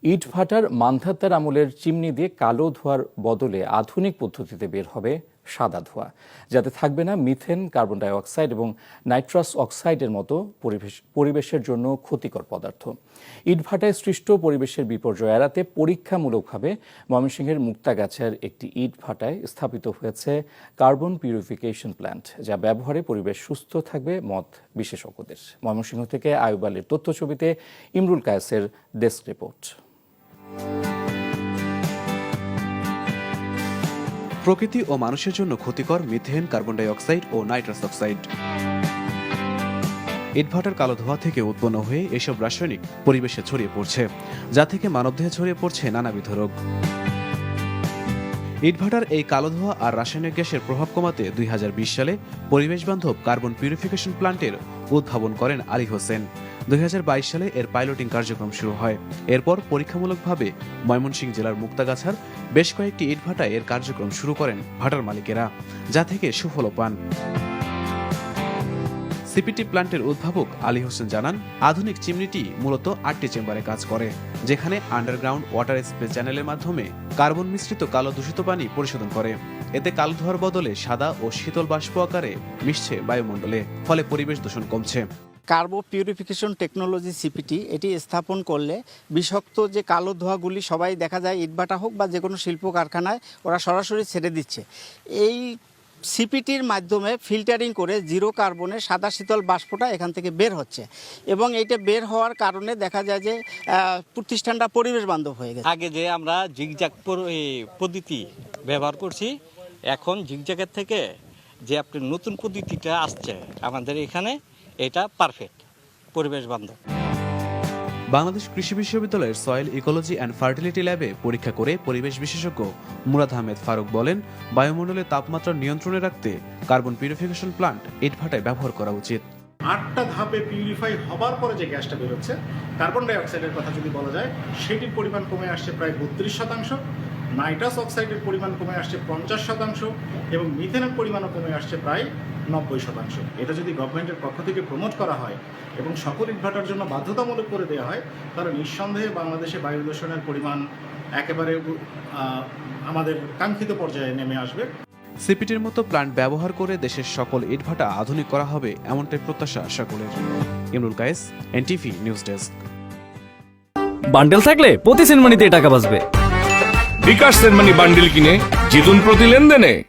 ইটভাটার মান্ধাতার আমলের চিমনি দিয়ে কালো ধোঁয়ার বদলে আধুনিক পদ্ধতিতে বের হবে সাদা ধোঁয়া, যাতে থাকবে না মিথেন, কার্বন ডাই অক্সাইড এবং নাইট্রাস অক্সাইডের মতো পরিবেশের জন্য ক্ষতিকর পদার্থ। ইটভাটায় সৃষ্ট পরিবেশের বিপর্যয় এড়াতে পরীক্ষামূলকভাবে ময়মনসিংহের মুক্তাগাছার একটি ইটভাটায় স্থাপিত হয়েছে কার্বন পিউরিফিকেশন প্ল্যান্ট, যা ব্যবহারে পরিবেশ সুস্থ থাকবে মত বিশেষজ্ঞদের। ময়মনসিংহ থেকে আয়ুব আলীর তথ্যছবিতে ইমরুল কায়েসের ডেস্ক রিপোর্ট। প্রকৃতি ও মানুষের জন্য ক্ষতিকর মিথেন, কার্বন ডাই অক্সাইড ও নাইট্রাস অক্সাইড। ইটভাটার কালো ধোঁয়া থেকে উৎপন্ন হয়ে এসব রাসায়নিক পরিবেশে ছড়িয়ে পড়ছে, যা থেকে মানবদেহে ছড়িয়ে পড়ছে নানাবিধ রোগ। ইটভাটার এই কালো ধোঁয়া আর রাসায়নিক গ্যাসের প্রভাব কমাতে 2020 সালে পরিবেশ বান্ধব কার্বন পিউরিফিকেশন প্ল্যান্টের উদ্ভাবন করেন আলী হোসেন। 2022 সালে এর পাইলটিং কার্যক্রম শুরু হয়। এরপর পরীক্ষামূলকভাবে ময়মনসিংহ জেলার মুক্তাগাছার বেশ কয়েকটি ইটভাটায় এর কার্যক্রম শুরু করেন ভাটার মালিকেরা, যা থেকে সুফলও পান। সিপিটি প্ল্যান্টের উদ্ভাবক আলী হোসেন জানান, আধুনিক চিমনিটি মূলত 8টি চেম্বারে কাজ করে, যেখানে আন্ডারগ্রাউন্ড ওয়াটার স্প্রে চ্যানেলের মাধ্যমে কার্বন মিশ্রিত কালো দূষিত পানি পরিশোধন করে। এতে কালো ধোঁয়ার বদলে সাদা ও শীতল বাষ্প আকারে মিশছে বায়ুমণ্ডলে, ফলে পরিবেশ দূষণ কমছে। কার্বন পিউরিফিকেশন টেকনোলজি সিপিটি এটি স্থাপন করলে বিষাক্ত যে কালো ধোঁয়াগুলি সবাই দেখা যায় ইটভাটা হোক বা যে কোনো শিল্প কারখানায় ওরা সরাসরি ছেড়ে দিচ্ছে, এই সিপিটির মাধ্যমে ফিল্টারিং করে জিরো কার্বনে সাদা শীতল বাষ্পটা এখান থেকে বের হচ্ছে এবং এইটা বের হওয়ার কারণে দেখা যায় যে প্রতিষ্ঠানটা পরিবেশ বান্ধব হয়ে গেছে। আগে যে আমরা জিগজ্যাগ পদ্ধতি ব্যবহার করছি, এখন জিগজ্যাগের থেকে যে আপনার নতুন পদ্ধতিটা আসছে আমাদের এখানে, এটা পারফেক্ট পরিবেশ বান্ধব। বাংলাদেশ কৃষি বিশ্ববিদ্যালয়ের সয়েল ইকোলজি অ্যান্ড ফার্টিলিটি ল্যাবে পরীক্ষা করে পরিবেশ বিশেষজ্ঞ মুরাদ আহমেদ ফারুক বলেন, বায়ুমণ্ডলের তাপমাত্রা নিয়ন্ত্রণে রাখতে কার্বন পিউরিফিকেশন প্ল্যান্ট ইটভাটায় ব্যবহার করা উচিত। 8টা ধাপে পিউরিফাই হবার পরে যে গ্যাসটা বেরোচ্ছে, কার্বন ডাই অক্সাইডের কথা যদি বলা যায়, সেটির পরিমাণ কমে আসছে প্রায় 32%, নাইট্রাস অক্সাইডের পরিমাণ কমে আসছে 50% এবং মিথেনের পরিমাণও কমে আসছে প্রায় 90%। এটা যদি গভর্নমেন্টের পক্ষ থেকে প্রমোট করা হয় এবং সকল ইটভাটার জন্য বাধ্যতামূলক করে দেওয়া হয়, তাহলে নিঃসন্দেহে বাংলাদেশে বায়ু দূষণের পরিমাণ একেবারে আমাদের কাঙ্ক্ষিত পর্যায়ে নেমে আসবে। সিপিটির মতো প্ল্যান্ট ব্যবহার করে দেশের সকল ইটভাটা আধুনিক করা হবে, এমনটাই প্রত্যাশা সকলের। Imrul Kayes, NTV news desk. Bundle থাকলে প্রতি সেনমানিতে টাকা বাঁচবে। বিকাশ সেনমানি বান্ডেল কিনে জিতুন প্রতি লেনদেনে।